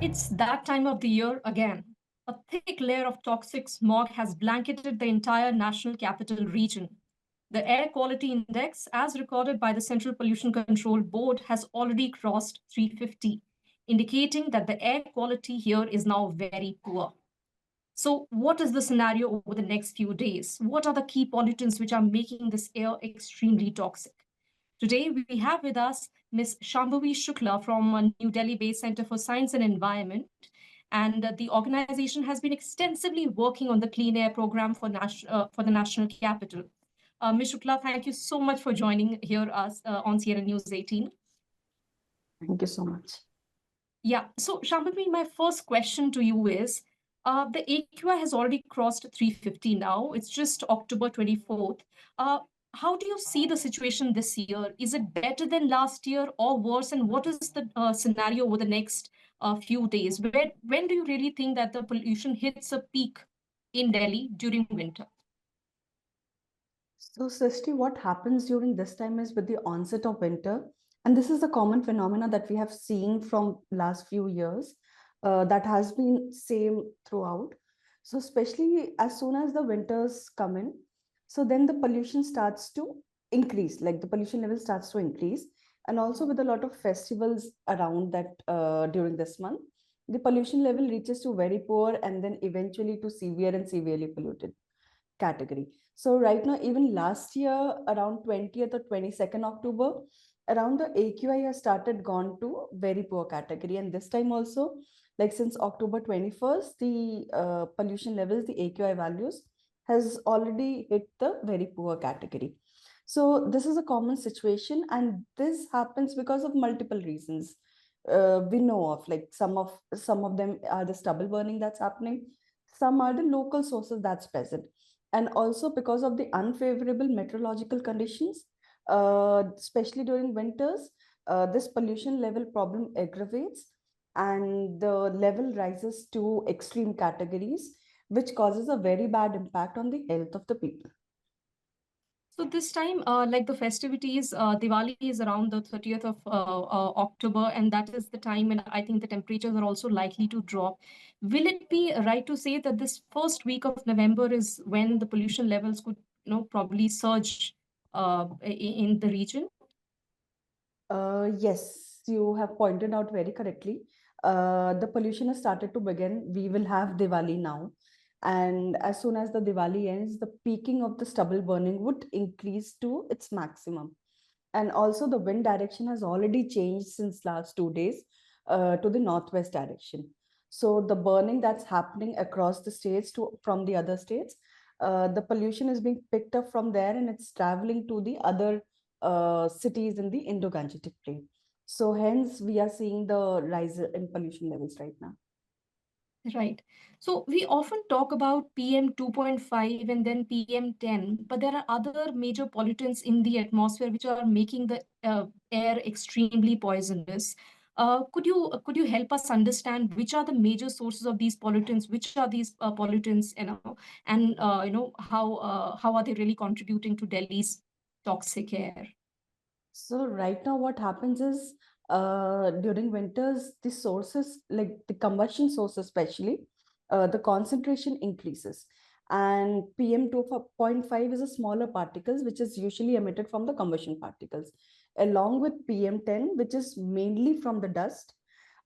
It's that time of the year again. A thick layer of toxic smog has blanketed the entire national capital region. The air quality index, as recorded by the Central Pollution Control Board, has already crossed 350, indicating that the air quality here is now very poor. So, what is the scenario over the next few days? What are the key pollutants which are making this air extremely toxic? Today, we have with us Ms. Shambhavi Shukla from a New Delhi-based Center for Science and Environment. And the organization has been extensively working on the clean air program for the national capital. Ms. Shukla, thank you so much for joining here us on Sierra News 18. Thank you so much. Yeah, so Shambhavi, my first question to you is, the AQI has already crossed 350 now. It's just October 24th. Uh, how do you see the situation this year? Is it better than last year or worse? And what is the scenario over the next few days? When do you really think that the pollution hits a peak in Delhi during winter? So, Srishti, what happens during this time is with the onset of winter, and this is a common phenomena that we have seen from last few years, that has been same throughout. So, especially as soon as the winters come in, so then the pollution starts to increase, like the pollution level starts to increase, and also with a lot of festivals around that during this month, the pollution level reaches to very poor and then eventually to severe and severely polluted category. So right now, even last year, around 20th or 22nd October, around the AQI has started gone to very poor category. And this time also, like since October 21st, the pollution levels, the AQI values has already hit the very poor category. So this is a common situation, and this happens because of multiple reasons. We know of, like some of them are the stubble burning that's happening, some are the local sources that's present, and also because of the unfavorable meteorological conditions, especially during winters, this pollution level problem aggravates and the level rises to extreme categories, which causes a very bad impact on the health of the people. So this time, like the festivities, Diwali is around the 30th of October, and that is the time when I think the temperatures are also likely to drop. Will it be right to say that this first week of November is when the pollution levels could, probably surge in the region? Yes, you have pointed out very correctly. The pollution has started to begin. We will have Diwali now. And as soon as the Diwali ends, the peaking of the stubble burning would increase to its maximum. And also, the wind direction has already changed since last 2 days to the northwest direction. So, the burning that's happening across the states to from the other states, the pollution is being picked up from there and it's traveling to the other cities in the Indo-Gangetic Plain. So hence we are seeing the rise in pollution levels right now. Right. So we often talk about PM 2.5 and then PM 10, but there are other major pollutants in the atmosphere which are making the air extremely poisonous. Could you help us understand which are the major sources of these pollutants? Which are these pollutants, and how are they really contributing to Delhi's toxic air? So right now what happens is during winters, the sources, like the combustion source especially, the concentration increases. And PM 2.5 is a smaller particles which is usually emitted from the combustion particles, along with PM 10, which is mainly from the dust.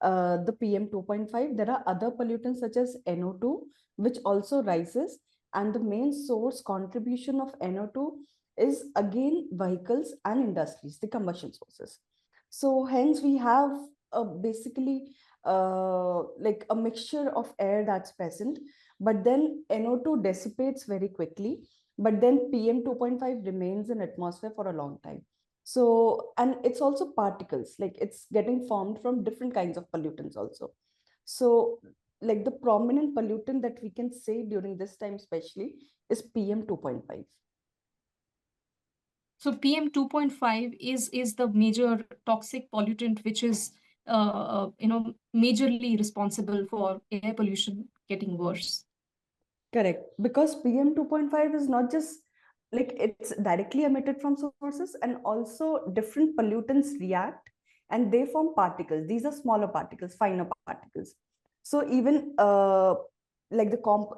The PM 2.5, there are other pollutants such as NO2, which also rises. And the main source contribution of NO2 is again vehicles and industries, the combustion sources. So hence we have basically like a mixture of air that's present, but then NO2 dissipates very quickly, but then PM 2.5 remains in atmosphere for a long time. So, and it's also particles, like it's getting formed from different kinds of pollutants also. So, like the prominent pollutant that we can say during this time, especially, is PM 2.5. So PM 2.5 is the major toxic pollutant which is majorly responsible for air pollution getting worse. Correct. Because PM 2.5 is not just like it's directly emitted from sources, and also different pollutants react and they form particles. These are smaller particles, finer particles. So even like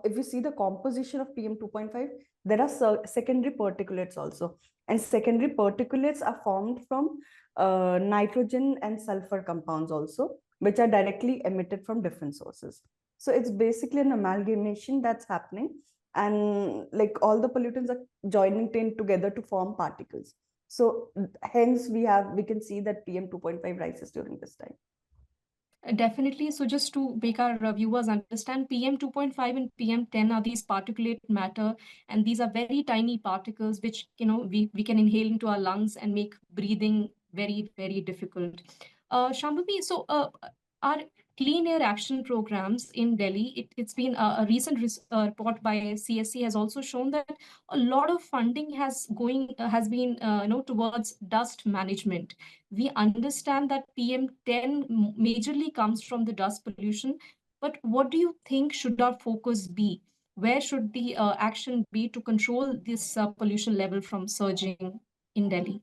if you see the composition of PM 2.5, there are secondary particulates also, and secondary particulates are formed from nitrogen and sulfur compounds also, which are directly emitted from different sources. So it's basically an amalgamation that's happening, and like all the pollutants are joining together to form particles. So hence we can see that PM 2.5 rises during this time. Definitely. So just to make our viewers understand, PM 2.5 and PM10 are these particulate matter, and these are very tiny particles which, we can inhale into our lungs and make breathing very, very difficult. Shambhavi, so our clean air action programs in Delhi, it's been a recent report by CSE has also shown that a lot of funding has been towards dust management. We understand that PM10 majorly comes from the dust pollution, but what do you think should our focus be? Where should the action be to control this pollution level from surging in Delhi?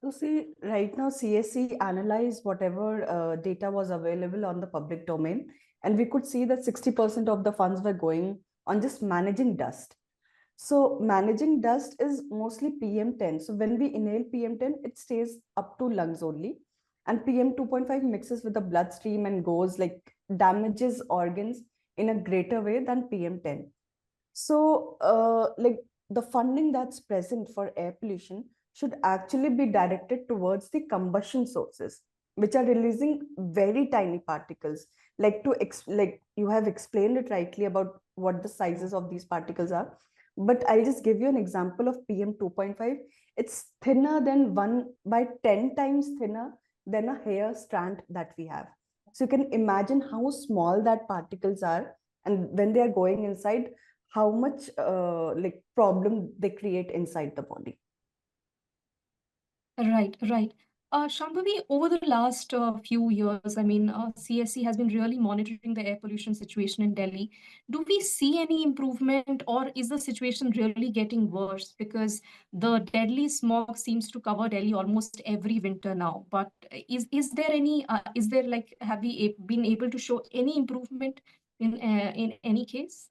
So see, right now CSE analyzed whatever data was available on the public domain, and we could see that 60% of the funds were going on just managing dust. So managing dust is mostly PM10. So when we inhale PM10, it stays up to lungs only. And PM 2.5 mixes with the bloodstream and goes like damages organs in a greater way than PM10. So, like the funding that's present for air pollution should actually be directed towards the combustion sources, which are releasing very tiny particles. Like you have explained it rightly about what the sizes of these particles are, but I'll just give you an example of PM 2.5. It's thinner than 1/10 times thinner than a hair strand that we have. So you can imagine how small that particles are, and when they are going inside, how much like problem they create inside the body. Right, right. Shambhavi, over the last few years, I mean, CSE has been really monitoring the air pollution situation in Delhi. Do we see any improvement, or is the situation really getting worse? Because the deadly smog seems to cover Delhi almost every winter now. But is there like, have we been able to show any improvement in any case?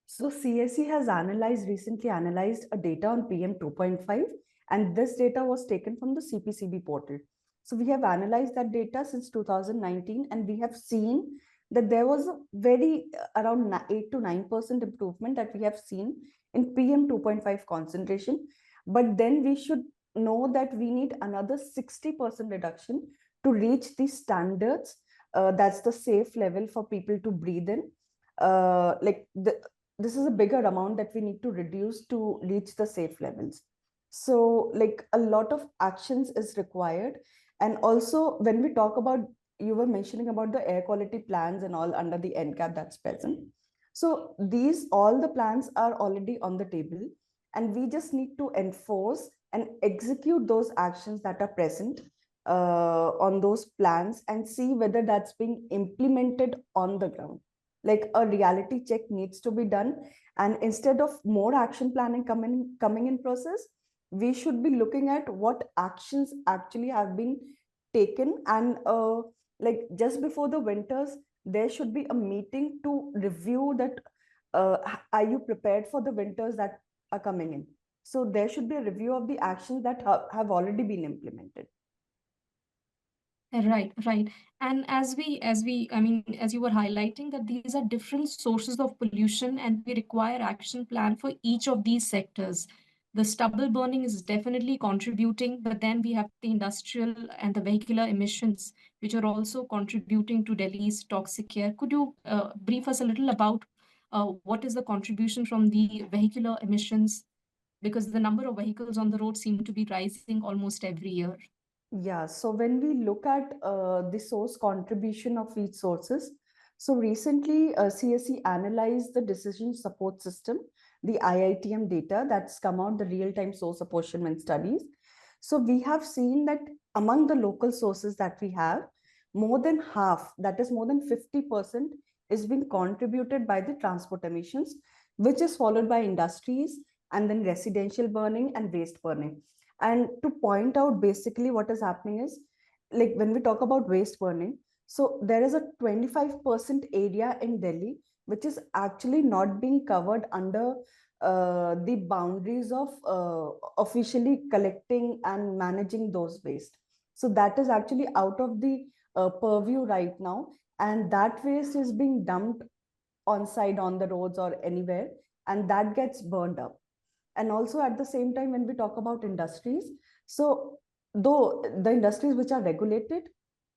So CSE has recently analyzed a data on PM 2.5, and this data was taken from the CPCB portal. So we have analyzed that data since 2019, and we have seen that there was a very around 8 to 9% improvement that we have seen in PM 2.5 concentration. But then we should know that we need another 60% reduction to reach the standards. That's the safe level for people to breathe in. This is a bigger amount that we need to reduce to reach the safe levels. So like a lot of actions is required. And also when we talk about, you were mentioning about the air quality plans and all under the NCAP that's present. So these, all the plans are already on the table, and we just need to enforce and execute those actions that are present on those plans and see whether that's being implemented on the ground. Like a reality check needs to be done, and instead of more action planning coming in process, we should be looking at what actions actually have been taken. And like just before the winters, there should be a meeting to review that uh, are you prepared for the winters that are coming in. So there should be a review of the actions that have already been implemented. Right, right. And I mean, as you were highlighting that these are different sources of pollution and we require action plan for each of these sectors. The stubble burning is definitely contributing, but then we have the industrial and the vehicular emissions, which are also contributing to Delhi's toxic air. Could you brief us a little about what is the contribution from the vehicular emissions? Because the number of vehicles on the road seem to be rising almost every year. Yeah, so when we look at the source contribution of each sources, so recently CSE analyzed the decision support system, the IITM data that's come out, the real-time source apportionment studies. So we have seen that among the local sources that we have, more than half, that is more than 50%, is being contributed by the transport emissions, which is followed by industries and then residential burning and waste burning. And to point out basically what is happening is, like when we talk about waste burning, So there is a 25% area in Delhi which is actually not being covered under the boundaries of officially collecting and managing those waste. So that is actually out of the purview right now, and that waste is being dumped on site on the roads or anywhere, and that gets burned up. And also at the same time, when we talk about industries, so though the industries which are regulated,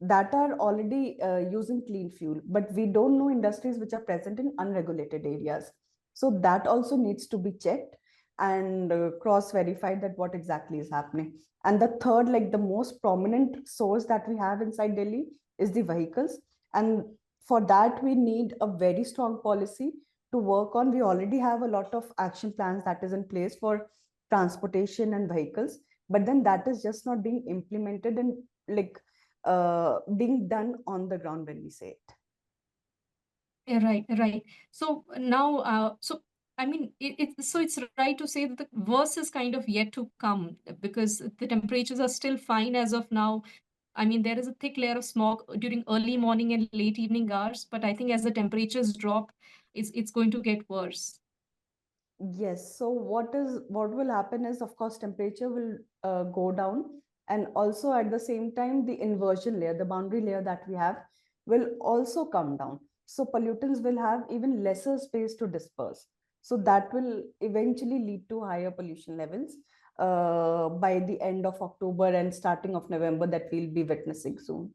that are already using clean fuel, but we don't know industries which are present in unregulated areas. So that also needs to be checked and cross verified that what exactly is happening. And the third, like the most prominent source that we have inside Delhi, is the vehicles. And for that we need a very strong policy to work on. We already have a lot of action plans that is in place for transportation and vehicles, but then that is just not being implemented and like being done on the ground when we say it. Yeah, right, right. So now, I mean, so it's right to say that the worst is kind of yet to come because the temperatures are still fine as of now. I mean, there is a thick layer of smog during early morning and late evening hours, but I think as the temperatures drop, it's going to get worse. Yes. So what will happen is, of course, temperature will go down, and also at the same time, the inversion layer, the boundary layer that we have, will also come down. So pollutants will have even lesser space to disperse. So that will eventually lead to higher pollution levels by the end of October and starting of November that we'll be witnessing soon.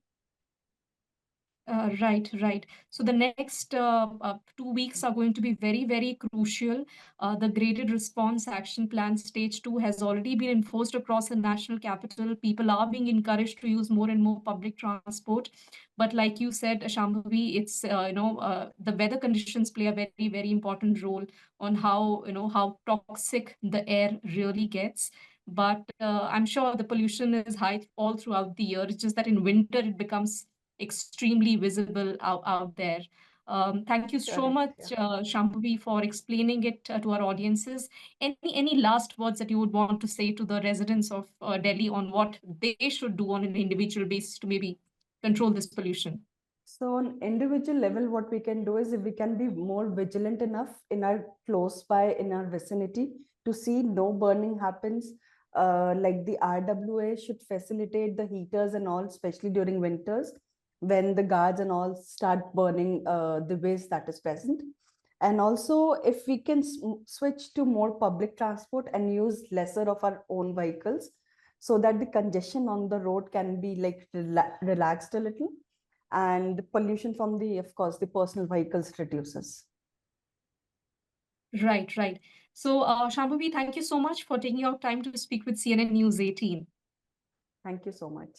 Right, right. So the next 2 weeks are going to be very, very crucial. The graded response action plan stage 2 has already been enforced across the national capital. People are being encouraged to use more and more public transport. But like you said, Shambhavi, it's the weather conditions play a very, very important role on how toxic the air really gets. But I'm sure the pollution is high all throughout the year. It's just that in winter it becomes extremely visible out there. Thank you so Correct. much, Yeah. Shambhavi, for explaining it to our audiences. Any last words that you would want to say to the residents of Delhi on what they should do on an individual basis to maybe control this pollution? So on individual level, what we can do is if we can be more vigilant enough in our close by, in our vicinity, to see no burning happens. Like the RWA should facilitate the heaters and all, especially during winters, when the guards and all start burning the waste that is present. And also, if we can switch to more public transport and use lesser of our own vehicles, so that the congestion on the road can be like relaxed a little, and the pollution from the, of course, the personal vehicles reduces. Right, right. So, Shambhavi, thank you so much for taking your time to speak with CNN News 18. Thank you so much.